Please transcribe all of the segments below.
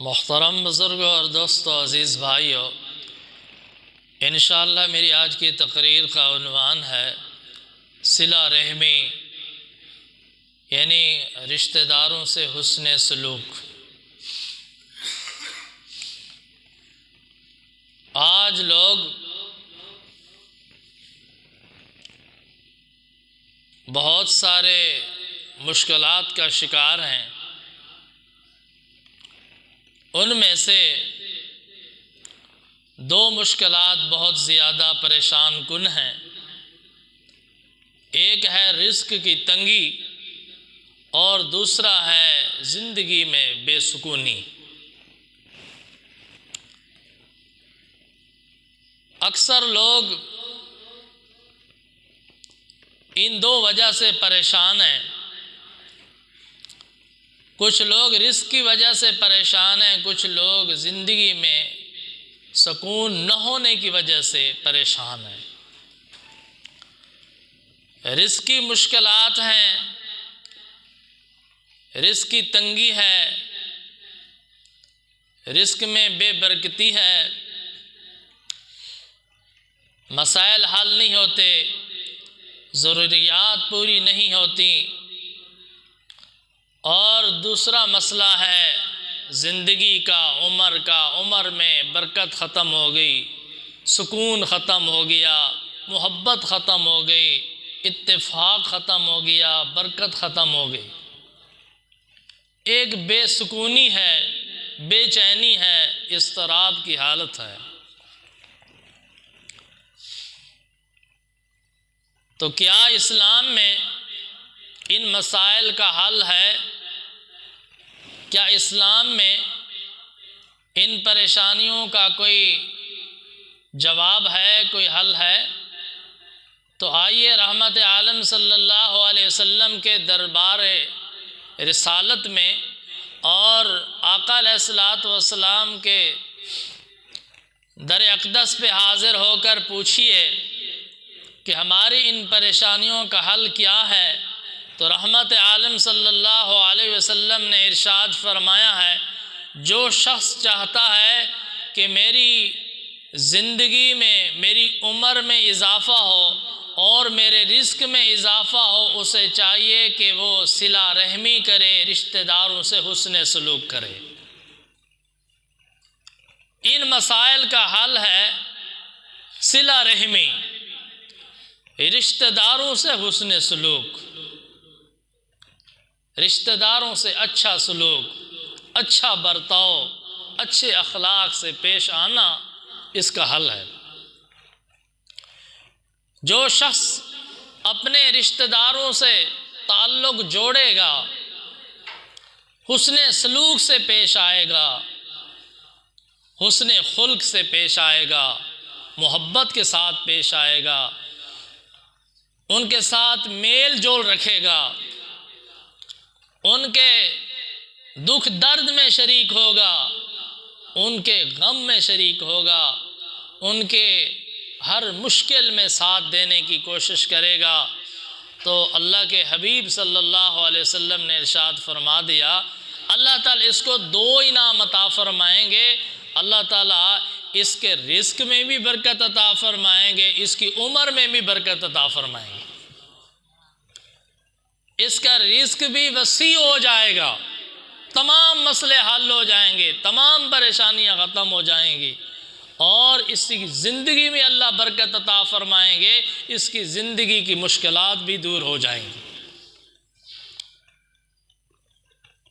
محترم بزرگوں اور دوستوں، عزیز بھائیوں، انشاءاللہ میری آج کی تقریر کا عنوان ہے صلہ رحمی، یعنی رشتہ داروں سے حسن سلوک۔ آج لوگ بہت سارے مشکلات کا شکار ہیں۔ ان میں سے دو مشکلات بہت زیادہ پریشان کن ہیں۔ ایک ہے رزق کی تنگی اور دوسرا ہے زندگی میں بے سکونی۔ اکثر لوگ ان دو وجہ سے پریشان ہیں۔ کچھ لوگ رزق کی وجہ سے پریشان ہیں، کچھ لوگ زندگی میں سکون نہ ہونے کی وجہ سے پریشان ہیں۔ رزق کی مشکلات ہیں، رزق کی تنگی ہے، رزق میں بے برکتی ہے، مسائل حل نہیں ہوتے، ضروریات پوری نہیں ہوتی، اور دوسرا مسئلہ ہے زندگی کا، عمر میں برکت ختم ہو گئی، سکون ختم ہو گیا، محبت ختم ہو گئی، اتفاق ختم ہو گیا، برکت ختم ہو گئی۔ ایک بے سکونی ہے، بے چینی ہے، اضطراب کی حالت ہے۔ تو کیا اسلام میں ان مسائل کا حل ہے؟ کیا اسلام میں ان پریشانیوں کا کوئی جواب ہے، کوئی حل ہے؟ تو آئیے رحمت عالم صلی اللہ علیہ وسلم کے دربار رسالت میں اور آقا علیہ الصلوۃ والسلام کے در اقدس پہ حاضر ہو کر پوچھئے کہ ہماری ان پریشانیوں کا حل کیا ہے۔ تو رحمت عالم صلی اللہ علیہ وسلم نے ارشاد فرمایا ہے، جو شخص چاہتا ہے کہ میری زندگی میں، میری عمر میں اضافہ ہو اور میرے رزق میں اضافہ ہو، اسے چاہیے کہ وہ صلہ رحمی کرے، رشتہ داروں سے حسن سلوک کرے۔ ان مسائل کا حل ہے صلہ رحمی، رشتہ داروں سے حسن سلوک، رشتہ داروں سے اچھا سلوک، اچھا برتاؤ، اچھے اخلاق سے پیش آنا اس کا حل ہے۔ جو شخص اپنے رشتہ داروں سے تعلق جوڑے گا، حسن سلوک سے پیش آئے گا، حسن خلق سے پیش آئے گا، محبت کے ساتھ پیش آئے گا، ان کے ساتھ میل جول رکھے گا، ان کے دکھ درد میں شریک ہوگا، ان کے غم میں شریک ہوگا، ان کے ہر مشکل میں ساتھ دینے کی کوشش کرے گا، تو اللہ کے حبیب صلی اللہ علیہ وسلم نے ارشاد فرما دیا، اللہ تعالیٰ اس کو دو انعام عطا فرمائیں گے۔ اللہ تعالیٰ اس کے رزق میں بھی برکت عطا فرمائیں گے، اس کی عمر میں بھی برکت عطا فرمائیں گے، اس کا رزق بھی وسیع ہو جائے گا، تمام مسئلے حل ہو جائیں گے، تمام پریشانیاں ختم ہو جائیں گی، اور اس کی زندگی میں اللہ برکت عطا فرمائیں گے، اس کی زندگی کی مشکلات بھی دور ہو جائیں گی۔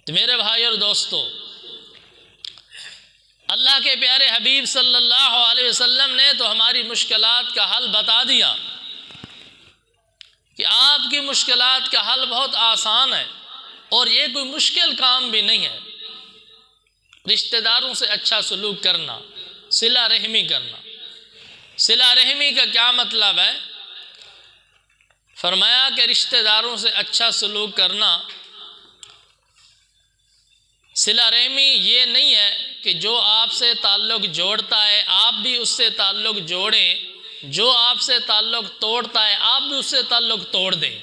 تو میرے بھائی اور دوستو، اللہ کے پیارے حبیب صلی اللہ علیہ وسلم نے تو ہماری مشکلات کا حل بتا دیا کہ آپ کی مشکلات کا حل بہت آسان ہے، اور یہ کوئی مشکل کام بھی نہیں ہے۔ رشتہ داروں سے اچھا سلوک کرنا، صلہ رحمی کرنا۔ صلہ رحمی کا کیا مطلب ہے؟ فرمایا کہ رشتہ داروں سے اچھا سلوک کرنا، صلہ رحمی یہ نہیں ہے کہ جو آپ سے تعلق جوڑتا ہے آپ بھی اس سے تعلق جوڑیں، جو آپ سے تعلق توڑتا ہے آپ بھی اس سے تعلق توڑ دیں۔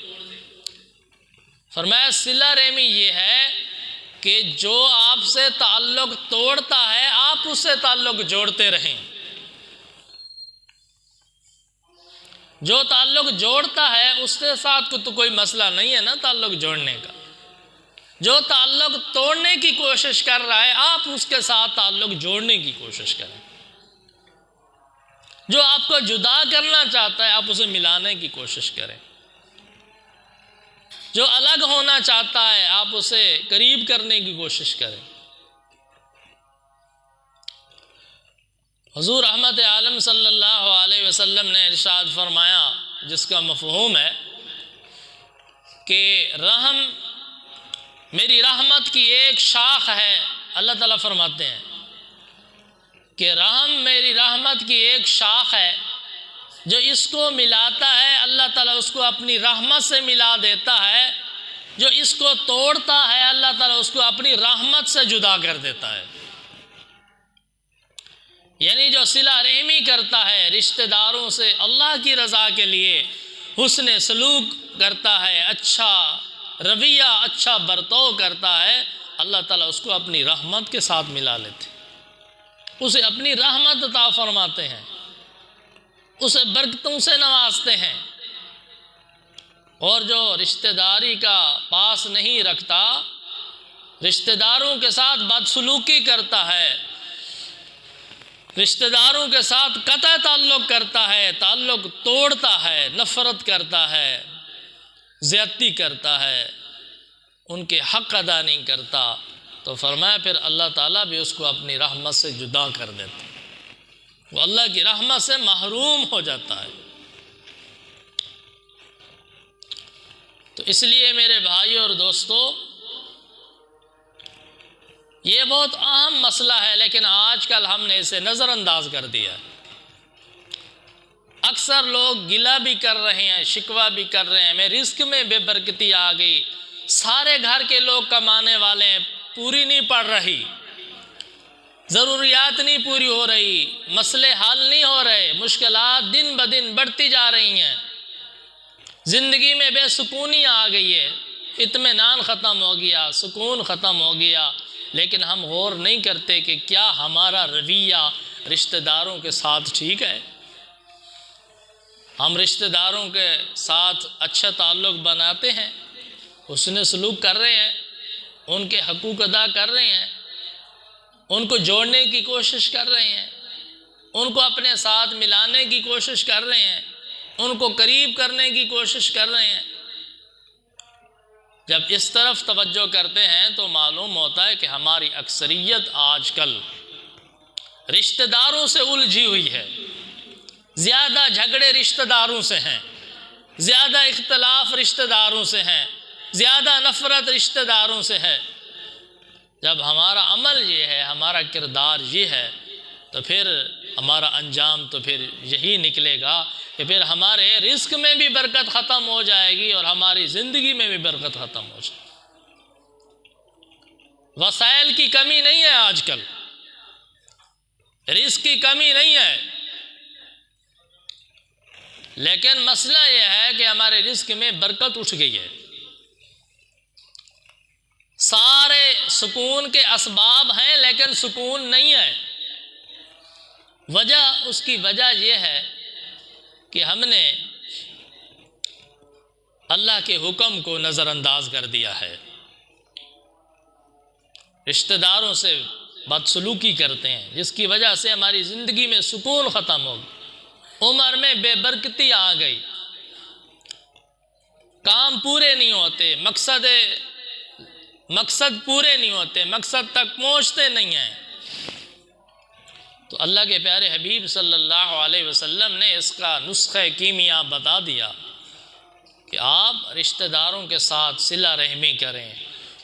فرمایا صلہ رحمی یہ ہے کہ جو آپ سے تعلق توڑتا ہے آپ اس سے تعلق جوڑتے رہیں. جو تعلق جوڑتا ہے اس کے ساتھ تو کوئی مسئلہ نہیں ہے نا تعلق جوڑنے کا. جو تعلق توڑنے کی کوشش کر رہا ہے آپ اس کے ساتھ تعلق جوڑنے کی کوشش کریں. جو آپ کو جدا کرنا چاہتا ہے آپ اسے ملانے کی کوشش کریں. جو الگ ہونا چاہتا ہے آپ اسے قریب کرنے کی کوشش کریں. حضور رحمت عالم صلی اللہ علیہ وسلم نے ارشاد فرمایا، جس کا مفہوم ہے کہ رحم میری رحمت کی ایک شاخ ہے. اللہ تعالیٰ فرماتے ہیں کہ رحم میری رحمت کی ایک شاخ ہے، جو اس کو ملاتا ہے اللہ تعالیٰ اس کو اپنی رحمت سے ملا دیتا ہے. جو اس کو توڑتا ہے اللہ تعالیٰ اس کو اپنی رحمت سے جدا کر دیتا ہے. یعنی جو صلہ رحمی کرتا ہے رشتہ داروں سے، اللہ کی رضا کے لیے حسن سلوک کرتا ہے، اچھا رویہ اچھا برتاؤ کرتا ہے، اللہ تعالیٰ اس کو اپنی رحمت کے ساتھ ملا لیتے، اسے اپنی رحمت عطا فرماتے ہیں، اسے برکتوں سے نوازتے ہیں. اور جو رشتہ داری کا پاس نہیں رکھتا، رشتہ داروں کے ساتھ بدسلوکی کرتا ہے، رشتہ داروں کے ساتھ قطع تعلق کرتا ہے، تعلق توڑتا ہے، نفرت کرتا ہے، زیادتی کرتا ہے، ان کے حق ادا نہیں کرتا، تو فرمایا پھر اللہ تعالیٰ بھی اس کو اپنی رحمت سے جدا کر دیتا ہے، وہ اللہ کی رحمت سے محروم ہو جاتا ہے. تو اس لیے میرے بھائیوں اور دوستو، یہ بہت اہم مسئلہ ہے، لیکن آج کل ہم نے اسے نظر انداز کر دیا. اکثر لوگ گلہ بھی کر رہے ہیں، شکوہ بھی کر رہے ہیں، میں رزق میں بے برکتی آ گئی، سارے گھر کے لوگ کمانے والے ہیں، پوری نہیں پڑ رہی، ضروریات نہیں پوری ہو رہی، مسئلے حل نہیں ہو رہے، مشکلات دن بدن بڑھتی جا رہی ہیں، زندگی میں بے سکونی آ گئی ہے، اطمینان ختم ہو گیا، سکون ختم ہو گیا. لیکن ہم غور نہیں کرتے کہ کیا ہمارا رویہ رشتہ داروں کے ساتھ ٹھیک ہے؟ ہم رشتہ داروں کے ساتھ اچھا تعلق بناتے ہیں، حسن سلوک کر رہے ہیں، ان کے حقوق ادا کر رہے ہیں، ان کو جوڑنے کی کوشش کر رہے ہیں، ان کو اپنے ساتھ ملانے کی کوشش کر رہے ہیں، ان کو قریب کرنے کی کوشش کر رہے ہیں. جب اس طرف توجہ کرتے ہیں تو معلوم ہوتا ہے کہ ہماری اکثریت آج کل رشتہ داروں سے الجھی ہوئی ہے. زیادہ جھگڑے رشتہ داروں سے ہیں، زیادہ اختلاف رشتہ داروں سے ہیں، زیادہ نفرت رشتہ داروں سے ہے. جب ہمارا عمل یہ ہے، ہمارا کردار یہ ہے، تو پھر ہمارا انجام تو پھر یہی نکلے گا کہ پھر ہمارے رزق میں بھی برکت ختم ہو جائے گی اور ہماری زندگی میں بھی برکت ختم ہو جائے گی. وسائل کی کمی نہیں ہے، آج کل رزق کی کمی نہیں ہے، لیکن مسئلہ یہ ہے کہ ہمارے رزق میں برکت اٹھ گئی ہے. سارے سکون کے اسباب ہیں لیکن سکون نہیں ہے. اس کی وجہ یہ ہے کہ ہم نے اللہ کے حکم کو نظر انداز کر دیا ہے، رشتہ داروں سے بدسلوکی کرتے ہیں، جس کی وجہ سے ہماری زندگی میں سکون ختم ہو گیا، عمر میں بے برکتی آ گئی، کام پورے نہیں ہوتے، مقصد پورے نہیں ہوتے، مقصد تک پہنچتے نہیں ہیں. تو اللہ کے پیارے حبیب صلی اللہ علیہ وسلم نے اس کا نسخہ کیمیا بتا دیا کہ آپ رشتہ داروں کے ساتھ صلہ رحمی کریں،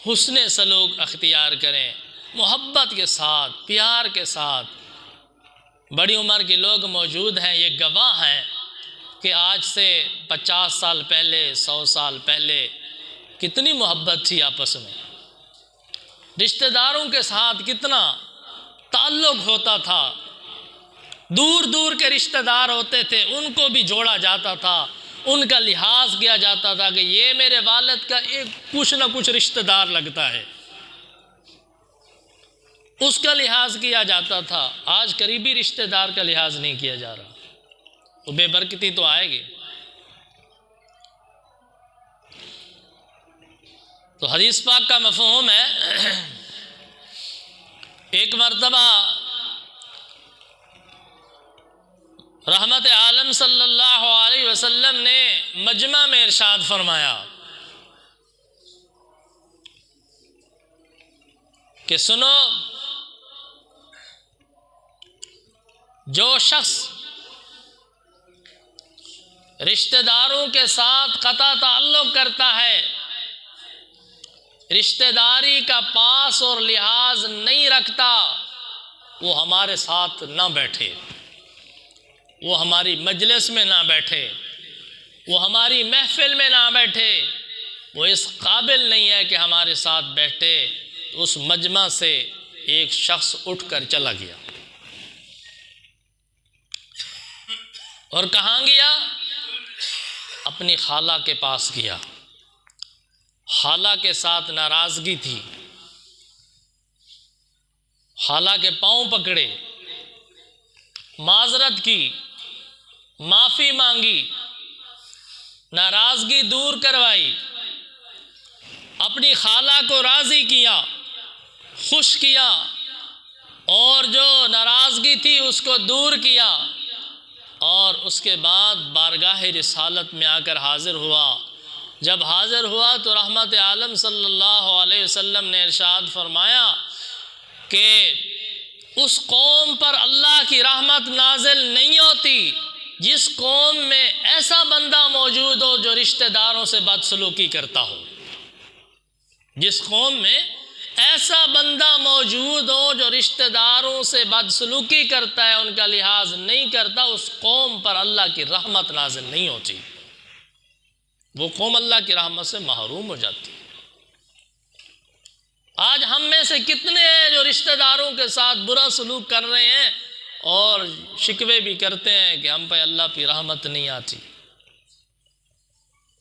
حسن سلوک اختیار کریں، محبت کے ساتھ، پیار کے ساتھ. بڑی عمر کے لوگ موجود ہیں، یہ گواہ ہیں کہ آج سے 50 سال پہلے، 100 سال پہلے کتنی محبت تھی آپس میں، رشتہ داروں کے ساتھ کتنا تعلق ہوتا تھا. دور دور کے رشتہ دار ہوتے تھے، ان کو بھی جوڑا جاتا تھا، ان کا لحاظ کیا جاتا تھا کہ یہ میرے والد کا ایک کچھ نہ کچھ رشتہ دار لگتا ہے. اس کا لحاظ کیا جاتا تھا، آج قریبی رشتہ دار کا لحاظ نہیں کیا جا رہا، تو بے برکتی تو آئے گی۔ تو حدیث پاک کا مفہوم ہے، ایک مرتبہ رحمت عالم صلی اللہ علیہ وسلم نے مجمع میں ارشاد فرمایا کہ سنو، جو شخص رشتہ داروں کے ساتھ قطع تعلق کرتا ہے، رشتہ داری کا پاس اور لحاظ نہیں رکھتا، وہ ہمارے ساتھ نہ بیٹھے، وہ ہماری مجلس میں نہ بیٹھے، وہ ہماری محفل میں نہ بیٹھے، وہ اس قابل نہیں ہے کہ ہمارے ساتھ بیٹھے۔ اس مجمع سے ایک شخص اٹھ کر چلا گیا، اور کہاں گیا؟ اپنی خالہ کے پاس گیا۔ خالہ کے ساتھ ناراضگی تھی، خالہ کے پاؤں پکڑے، معذرت کی، معافی مانگی، ناراضگی دور کروائی، اپنی خالہ کو راضی کیا، خوش کیا، اور جو ناراضگی تھی اس کو دور کیا، اور اس کے بعد بارگاہ رسالت میں آ کر حاضر ہوا۔ جب حاضر ہوا تو رحمت عالم صلی اللہ علیہ وسلم نے ارشاد فرمایا کہ اس قوم پر اللہ کی رحمت نازل نہیں ہوتی جس قوم میں ایسا بندہ موجود ہو جو رشتہ داروں سے بدسلوکی کرتا ہو۔ جس قوم میں ایسا بندہ موجود ہو جو رشتہ داروں سے بدسلوکی کرتا ہے، ان کا لحاظ نہیں کرتا، اس قوم پر اللہ کی رحمت نازل نہیں ہوتی، وہ قوم اللہ کی رحمت سے محروم ہو جاتی ہے۔ آج ہم میں سے کتنے ہیں جو رشتہ داروں کے ساتھ برا سلوک کر رہے ہیں اور شکوے بھی کرتے ہیں کہ ہم پہ اللہ کی رحمت نہیں آتی،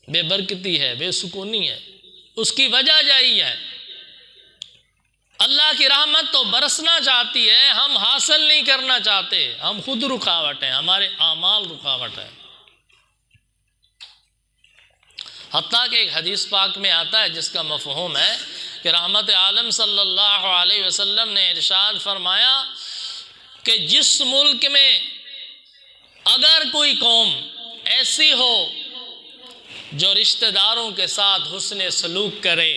بے برکتی ہے، بے سکونی ہے۔ اس کی وجہ یہی ہے، اللہ کی رحمت تو برسنا چاہتی ہے، ہم حاصل نہیں کرنا چاہتے، ہم خود رکاوٹ ہیں، ہمارے اعمال رکاوٹ ہیں۔ حتیٰ کہ ایک حدیث پاک میں آتا ہے جس کا مفہوم ہے کہ رحمت عالم صلی اللہ علیہ وسلم نے ارشاد فرمایا کہ جس ملک میں اگر کوئی قوم ایسی ہو جو رشتہ داروں کے ساتھ حسن سلوک کرے،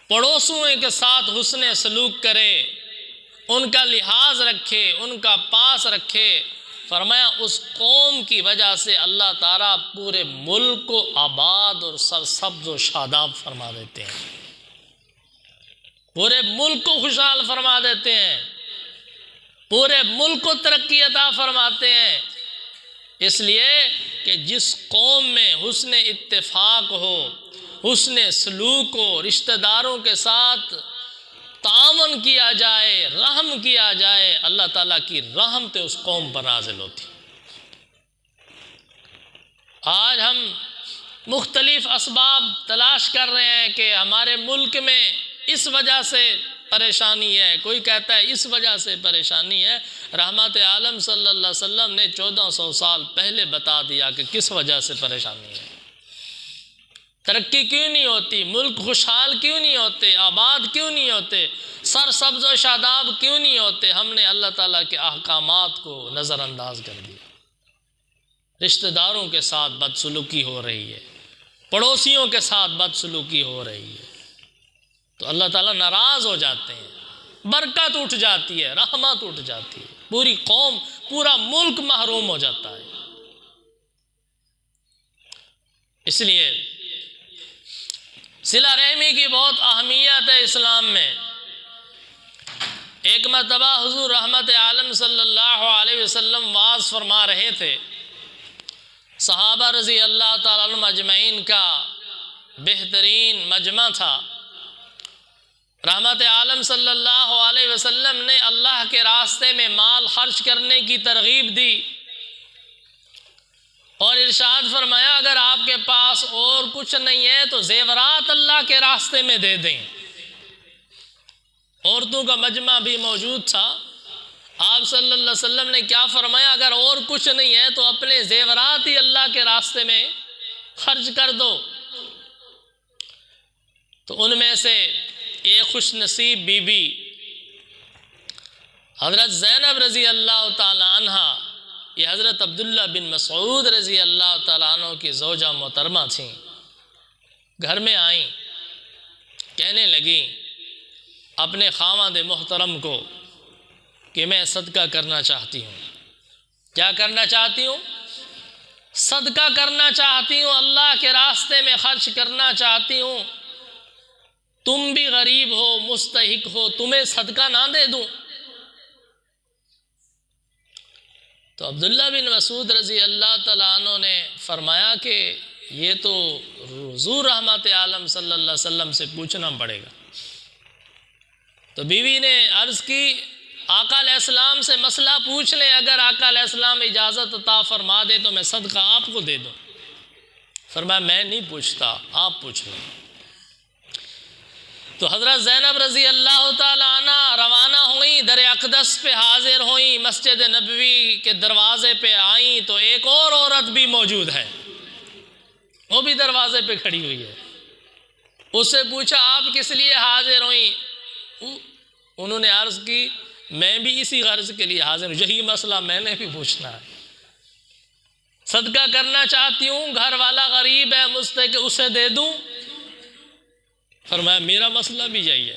پڑوسیوں کے ساتھ حسن سلوک کرے، ان کا لحاظ رکھے، ان کا پاس رکھے، فرمایا اس قوم کی وجہ سے اللہ تعالیٰ پورے ملک کو آباد اور سرسبز و شاداب فرما دیتے ہیں، پورے ملک کو خوشحال فرما دیتے ہیں، پورے ملک کو ترقی عطا فرماتے ہیں۔ اس لیے کہ جس قوم میں حسن اتفاق ہو، حسن سلوک ہو، رشتہ داروں کے ساتھ تعاون کیا جائے، رحم کیا جائے، اللہ تعالیٰ کی رحمت اس قوم پر نازل ہوتی۔ آج ہم مختلف اسباب تلاش کر رہے ہیں کہ ہمارے ملک میں اس وجہ سے پریشانی ہے، کوئی کہتا ہے اس وجہ سے پریشانی ہے۔ رحمت عالم صلی اللہ علیہ وسلم نے 1400 سال پہلے بتا دیا کہ کس وجہ سے پریشانی ہے، ترقی کیوں نہیں ہوتی، ملک خوشحال کیوں نہیں ہوتے، آباد کیوں نہیں ہوتے، سر سبز و شاداب کیوں نہیں ہوتے۔ ہم نے اللہ تعالیٰ کے احکامات کو نظر انداز کر دیا، رشتہ داروں کے ساتھ بدسلوکی ہو رہی ہے، پڑوسیوں کے ساتھ بدسلوکی ہو رہی ہے، تو اللہ تعالیٰ ناراض ہو جاتے ہیں، برکت اٹھ جاتی ہے، رحمت اٹھ جاتی ہے، پوری قوم، پورا ملک محروم ہو جاتا ہے۔ اس لیے صلہ رحمی کی بہت اہمیت ہے اسلام میں۔ ایک مرتبہ حضور رحمت عالم صلی اللہ علیہ وسلم واعظ فرما رہے تھے، صحابہ رضی اللہ تعالیٰ عنہم اجمعین کا بہترین مجمع تھا۔ رحمت عالم صلی اللہ علیہ وسلم نے اللہ کے راستے میں مال خرچ کرنے کی ترغیب دی اور ارشاد فرمایا اگر آپ کے پاس اور کچھ نہیں ہے تو زیورات اللہ کے راستے میں دے دیں، عورتوں کا مجمع بھی موجود تھا۔ آپ صلی اللہ علیہ وسلم نے کیا فرمایا، اگر اور کچھ نہیں ہے تو اپنے زیورات ہی اللہ کے راستے میں خرچ کر دو۔ تو ان میں سے ایک خوش نصیب بی بی حضرت زینب رضی اللہ تعالی عنہ، یہ حضرت عبداللہ بن مسعود رضی اللہ تعالیٰ عنہ کی زوجہ محترمہ تھیں، گھر میں آئیں، کہنے لگیں اپنے خاوند محترم کو کہ میں صدقہ کرنا چاہتی ہوں۔ کیا کرنا چاہتی ہوں؟ صدقہ کرنا چاہتی ہوں، اللہ کے راستے میں خرچ کرنا چاہتی ہوں۔ تم بھی غریب ہو، مستحق ہو، تمہیں صدقہ نہ دے دوں؟ تو عبداللہ بن مسعود رضی اللہ تعالیٰ عنہ نے فرمایا کہ یہ تو حضور رحمت عالم صلی اللہ علیہ وسلم سے پوچھنا پڑے گا۔ تو بیوی نے عرض کی آقا علیہ السلام سے مسئلہ پوچھ لیں، اگر آقا علیہ السلام اجازت عطا فرما دے تو میں صدقہ آپ کو دے دوں۔ فرمایا میں نہیں پوچھتا، آپ پوچھ لیں۔ تو حضرت زینب رضی اللہ تعالیٰ عنہ روانہ ہوئیں، در اقدس پہ حاضر ہوئیں، مسجد نبوی کے دروازے پہ آئیں تو ایک اور عورت بھی موجود ہے، وہ بھی دروازے پہ کھڑی ہوئی ہے۔ اس سے پوچھا آپ کس لیے حاضر ہوئیں؟ انہوں نے عرض کی میں بھی اسی غرض کے لیے حاضر ہوں، یہی مسئلہ میں نے بھی پوچھنا ہے، صدقہ کرنا چاہتی ہوں، گھر والا غریب ہے، مستحق، اسے دے دوں؟ فرمایا میرا مسئلہ بھی یہی ہے،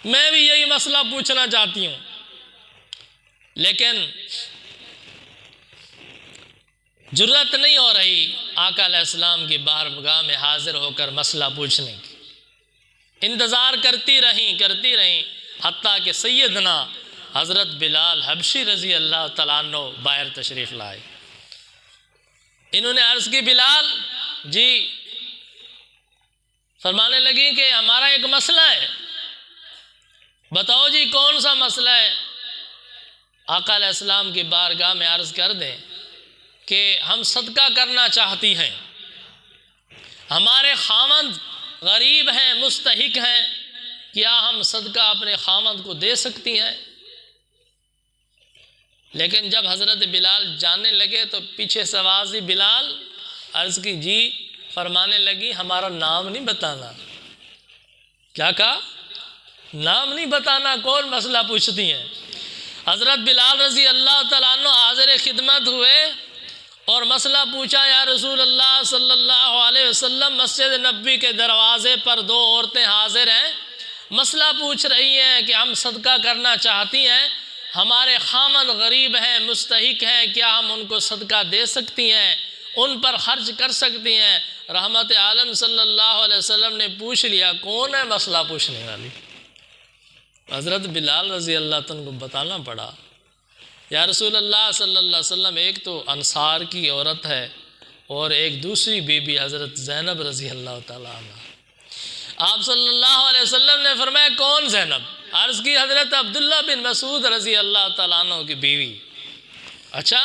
میں بھی یہی مسئلہ پوچھنا چاہتی ہوں، لیکن جرأت نہیں ہو رہی آقا علیہ السلام کی بارگاہ میں حاضر ہو کر مسئلہ پوچھنے کی۔ انتظار کرتی رہیں حتیٰ کہ سیدنا حضرت بلال حبشی رضی اللہ تعالیٰ عنہ باہر تشریف لائے۔ انہوں نے عرض کی بلال جی، فرمانے لگی کہ ہمارا ایک مسئلہ ہے، بتاؤ جی کون سا مسئلہ ہے؟ آقا علیہ السلام کی بارگاہ میں عرض کر دیں کہ ہم صدقہ کرنا چاہتی ہیں، ہمارے خاوند غریب ہیں، مستحق ہیں، کیا ہم صدقہ اپنے خاوند کو دے سکتی ہیں؟ لیکن جب حضرت بلال جانے لگے تو پیچھے سے آواز دی بلال، عرض کی جی، فرمانے لگی ہمارا نام نہیں بتانا۔ کیا کہا؟ نام نہیں بتانا، کون مسئلہ پوچھتی ہیں؟ حضرت بلال رضی اللہ تعالیٰ عنہ حاضر خدمت ہوئے اور مسئلہ پوچھا، یا رسول اللہ صلی اللہ علیہ وسلم، مسجد نبوی کے دروازے پر دو عورتیں حاضر ہیں، مسئلہ پوچھ رہی ہیں کہ ہم صدقہ کرنا چاہتی ہیں، ہمارے خاوند غریب ہیں، مستحق ہیں، کیا ہم ان کو صدقہ دے سکتی ہیں، ان پر خرچ کر سکتی ہیں؟ رحمت عالم صلی اللہ علیہ وسلم نے پوچھ لیا کون ہے مسئلہ پوچھنے والی؟ حضرت بلال رضی اللہ عنہ کو بتانا پڑا، یا رسول اللہ صلی اللہ علیہ وسلم، ایک تو انصار کی عورت ہے اور ایک دوسری بی بی حضرت زینب رضی اللہ تعالیٰ عنہ۔ آپ صلی اللہ علیہ وسلم نے فرمایا کون زینب؟ عرض کی حضرت عبداللہ بن مسعود رضی اللہ تعالیٰ عنہ کی بیوی۔ اچھا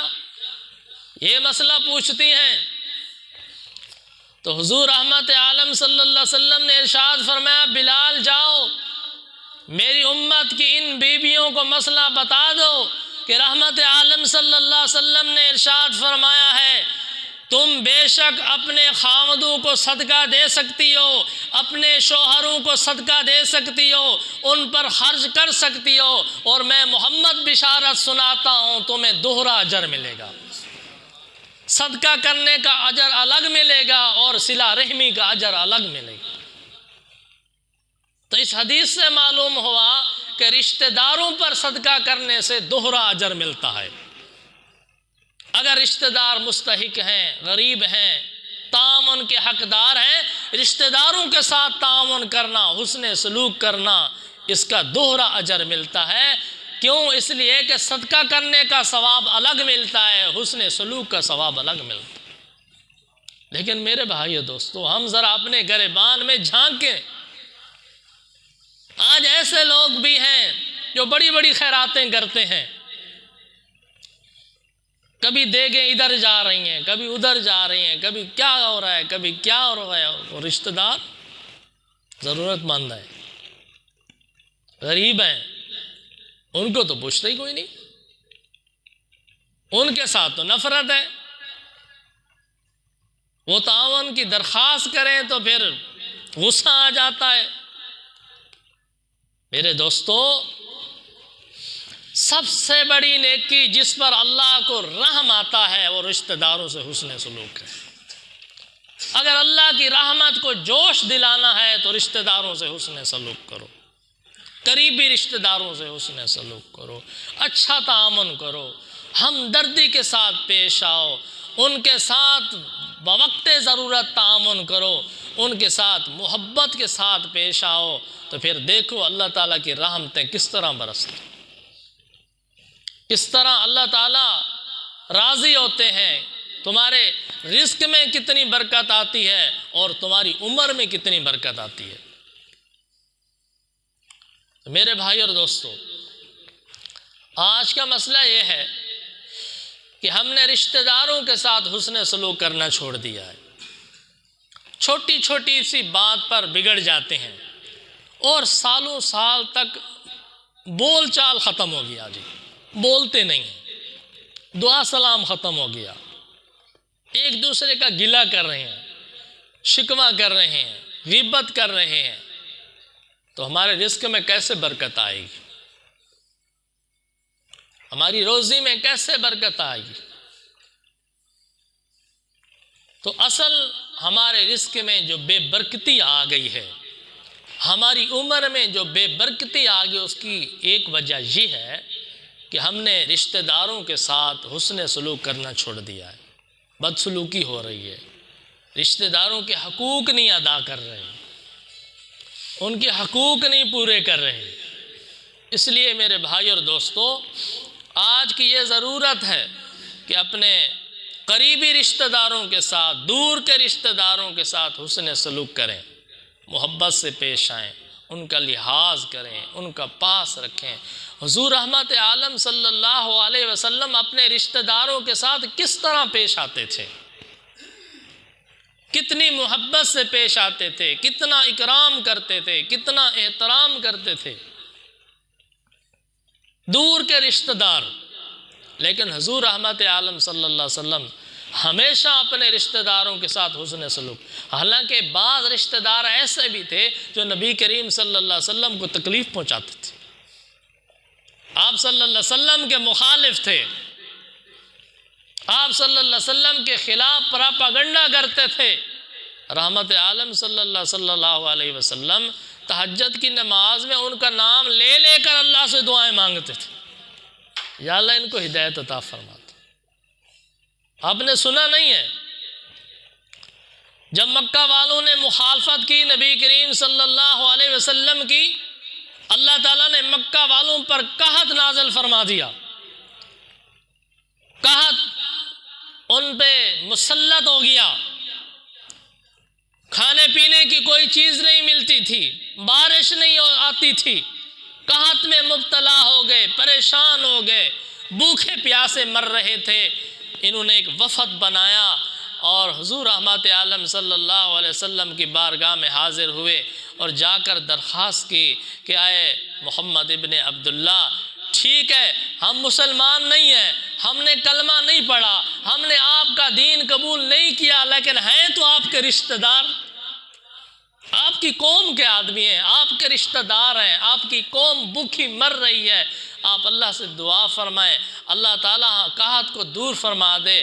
یہ مسئلہ پوچھتی ہیں؟ تو حضور رحمت عالم صلی اللہ علیہ وسلم نے ارشاد فرمایا بلال جاؤ، میری امت کی ان بیویوں کو مسئلہ بتا دو کہ رحمت عالم صلی اللہ علیہ وسلم نے ارشاد فرمایا ہے تم بے شک اپنے خاوندوں کو صدقہ دے سکتی ہو، اپنے شوہروں کو صدقہ دے سکتی ہو، ان پر خرچ کر سکتی ہو، اور میں محمد بشارت سناتا ہوں تمہیں دوہرا اجر ملے گا، صدقہ کرنے کا اجر الگ ملے گا اور صلہ رحمی کا اجر الگ ملے گا۔ تو اس حدیث سے معلوم ہوا کہ رشتہ داروں پر صدقہ کرنے سے دوہرا اجر ملتا ہے۔ اگر رشتہ دار مستحق ہیں، غریب ہیں، تعاون کے حقدار ہیں، رشتہ داروں کے ساتھ تعاون کرنا، حسن سلوک کرنا، اس کا دوہرا اجر ملتا ہے۔ کیوں؟ اس لیے کہ صدقہ کرنے کا ثواب الگ ملتا ہے، حسن سلوک کا ثواب الگ ملتا ہے۔ لیکن میرے بھائیو دوستو، ہم ذرا اپنے گریبان میں جھانکیں، آج ایسے لوگ بھی ہیں جو بڑی بڑی خیراتیں کرتے ہیں، کبھی دیگیں ادھر جا رہی ہیں، کبھی ادھر جا رہی ہیں، کبھی کیا ہو رہا ہے، کبھی کیا ہو رہا ہے، اور رشتہ دار ضرورت مند ہے، غریب ہیں ان کو تو پوچھتا ہی کوئی نہیں، ان کے ساتھ تو نفرت ہے، وہ تعاون کی درخواست کریں تو پھر غصہ آ جاتا ہے۔ میرے دوستو، سب سے بڑی نیکی جس پر اللہ کو رحم آتا ہے وہ رشتہ داروں سے حسن سلوک ہے۔ اگر اللہ کی رحمت کو جوش دلانا ہے تو رشتہ داروں سے حسن سلوک کرو، قریبی رشتہ داروں سے حسن سلوک کرو، اچھا تعامل کرو، ہمدردی کے ساتھ پیش آؤ، ان کے ساتھ بوقت ضرورت تعامل کرو، ان کے ساتھ محبت کے ساتھ پیش آؤ، تو پھر دیکھو اللہ تعالیٰ کی رحمتیں کس طرح برستی، کس طرح اللہ تعالیٰ راضی ہوتے ہیں، تمہارے رزق میں کتنی برکت آتی ہے اور تمہاری عمر میں کتنی برکت آتی ہے۔ میرے بھائی اور دوستو، آج کا مسئلہ یہ ہے کہ ہم نے رشتہ داروں کے ساتھ حسن سلوک کرنا چھوڑ دیا ہے، چھوٹی چھوٹی سی بات پر بگڑ جاتے ہیں اور سالوں سال تک بول چال ختم ہو گیا، جی بولتے نہیں ہیں، دعا سلام ختم ہو گیا، ایک دوسرے کا گلہ کر رہے ہیں، شکوہ کر رہے ہیں، غیبت کر رہے ہیں، تو ہمارے رزق میں کیسے برکت آئے گی؟ ہماری روزی میں کیسے برکت آئے گی؟ تو اصل ہمارے رزق میں جو بے برکتی آ گئی ہے، ہماری عمر میں جو بے برکتی آ گئی، اس کی ایک وجہ یہ ہے کہ ہم نے رشتہ داروں کے ساتھ حسن سلوک کرنا چھوڑ دیا ہے، بدسلوکی ہو رہی ہے، رشتہ داروں کے حقوق نہیں ادا کر رہے، ان کے حقوق نہیں پورے کر رہے۔ اس لیے میرے بھائی اور دوستو، آج کی یہ ضرورت ہے کہ اپنے قریبی رشتہ داروں کے ساتھ، دور کے رشتہ داروں کے ساتھ حسن سلوک کریں، محبت سے پیش آئیں، ان کا لحاظ کریں، ان کا پاس رکھیں۔ حضور رحمت عالم صلی اللہ علیہ وسلم اپنے رشتہ داروں کے ساتھ کس طرح پیش آتے تھے، کتنی محبت سے پیش آتے تھے، کتنا اکرام کرتے تھے، کتنا احترام کرتے تھے، دور کے رشتہ دار۔ لیکن حضور رحمت عالم صلی اللہ علیہ وسلم ہمیشہ اپنے رشتہ داروں کے ساتھ حسن سلوک، حالانکہ بعض رشتہ دار ایسے بھی تھے جو نبی کریم صلی اللہ علیہ وسلم کو تکلیف پہنچاتے تھے، آپ صلی اللہ علیہ وسلم کے مخالف تھے، آپ صلی اللہ علیہ وسلم کے خلاف پراپاگنڈا کرتے تھے۔ رحمت عالم صلی اللہ علیہ وسلم تہجد کی نماز میں ان کا نام لے لے کر اللہ سے دعائیں مانگتے تھے، یا اللہ ان کو ہدایت عطا فرما دے۔ آپ نے سنا نہیں ہے جب مکہ والوں نے مخالفت کی نبی کریم صلی اللہ علیہ وسلم کی، اللہ تعالیٰ نے مکہ والوں پر قحط نازل فرما دیا، قحط ان پہ مسلط ہو گیا، کھانے پینے کی کوئی چیز نہیں ملتی تھی، بارش نہیں آتی تھی، قحط میں مبتلا ہو گئے، پریشان ہو گئے، بھوکے پیاسے مر رہے تھے۔ انہوں نے ایک وفد بنایا اور حضور رحمت عالم صلی اللہ علیہ وسلم کی بارگاہ میں حاضر ہوئے اور جا کر درخواست کی کہ اے محمد ابن عبداللہ، ٹھیک ہے ہم مسلمان نہیں ہیں، ہم نے کلمہ نہیں پڑھا، ہم نے آپ کا دین قبول نہیں کیا، لیکن ہیں تو آپ کے رشتہ دار، آپ کی قوم کے آدمی ہیں، آپ کے رشتہ دار ہیں، آپ کی قوم بھوکی مر رہی ہے، آپ اللہ سے دعا فرمائیں، اللہ تعالیٰ قحط کو دور فرما دے۔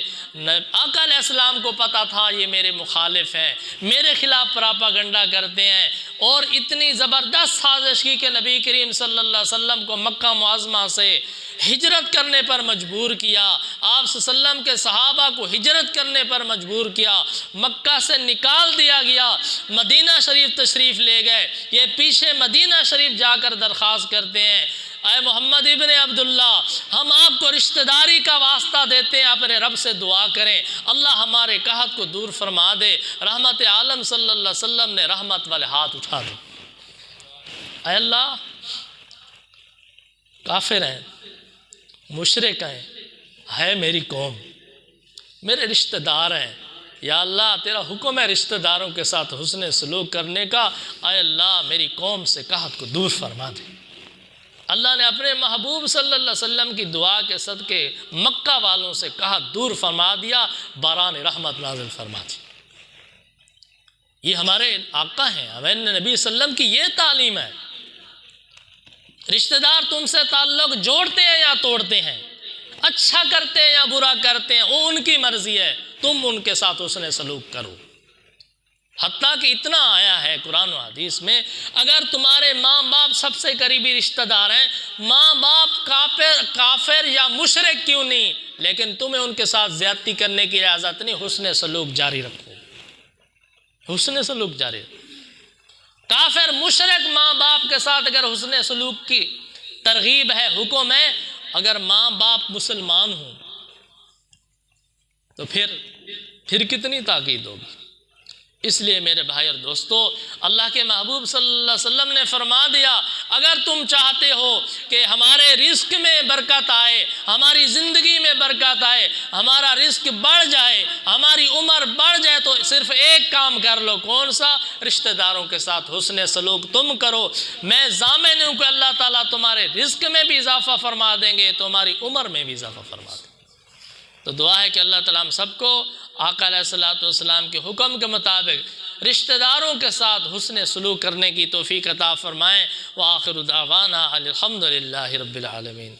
آقا علیہ السلام کو پتا تھا یہ میرے مخالف ہیں، میرے خلاف پراپاگنڈا کرتے ہیں، اور اتنی زبردست سازش کی کہ نبی کریم صلی اللہ علیہ وسلم کو مکہ معظمہ سے ہجرت کرنے پر مجبور کیا، آپ صلی اللہ علیہ وسلم کے صحابہ کو ہجرت کرنے پر مجبور کیا، مکہ سے نکال دیا گیا، مدینہ شریف تشریف لے گئے۔ یہ پیچھے مدینہ شریف جا کر درخواست کرتے ہیں، اے محمد ابن عبداللہ، ہم آپ کو رشتہ داری کا واسطہ دیتے ہیں، اپنے رب سے دعا کریں اللہ ہمارے قحط کو دور فرما دے۔ رحمت عالم صلی اللہ علیہ وسلم نے رحمت والے ہاتھ اٹھا دے، اے اللہ کافر ہیں، مشرک ہیں، ہے میری قوم، میرے رشتہ دار ہیں، یا اللہ تیرا حکم ہے رشتہ داروں کے ساتھ حسن سلوک کرنے کا، اے اللہ میری قوم سے قحط کو دور فرما دے۔ اللہ نے اپنے محبوب صلی اللہ علیہ وسلم کی دعا کے صدقے مکہ والوں سے کہا دور فرما دیا، باران رحمت نازل فرما دی۔ یہ ہمارے آقا ہیں، ہمارے نبی صلی اللہ علیہ وسلم کی یہ تعلیم ہے۔ رشتہ دار تم سے تعلق جوڑتے ہیں یا توڑتے ہیں، اچھا کرتے ہیں یا برا کرتے ہیں، وہ ان کی مرضی ہے، تم ان کے ساتھ حسن سلوک کرو۔ حتیٰ کہ اتنا آیا ہے قرآن و حدیث میں، اگر تمہارے ماں باپ سب سے قریبی رشتہ دار ہیں، ماں باپ کافر یا مشرک کیوں نہیں، لیکن تمہیں ان کے ساتھ زیادتی کرنے کی اجازت نہیں، حسن سلوک جاری رکھو، حسن سلوک جاری رکھو۔ کافر مشرک ماں باپ کے ساتھ اگر حسن سلوک کی ترغیب ہے، حکم ہے، اگر ماں باپ مسلمان ہوں تو پھر کتنی تاکید ہوگی۔ اس لیے میرے بھائی اور دوستو، اللہ کے محبوب صلی اللہ علیہ وسلم نے فرما دیا، اگر تم چاہتے ہو کہ ہمارے رزق میں برکت آئے، ہماری زندگی میں برکت آئے، ہمارا رزق بڑھ جائے، ہماری عمر بڑھ جائے، تو صرف ایک کام کر لو، کون سا؟ رشتہ داروں کے ساتھ حسن سلوک تم کرو، میں ضامن ہوں کہ اللہ تعالیٰ تمہارے رزق میں بھی اضافہ فرما دیں گے، تمہاری عمر میں بھی اضافہ فرما دیں گے۔ تو دعا ہے کہ اللہ تعالیٰ ہم سب کو آقا علیہ السلام کے حکم کے مطابق رشتہ داروں کے ساتھ حسن سلوک کرنے کی توفیق عطا فرمائیں۔ وآخر دعوانا الحمدللہ رب العالمین۔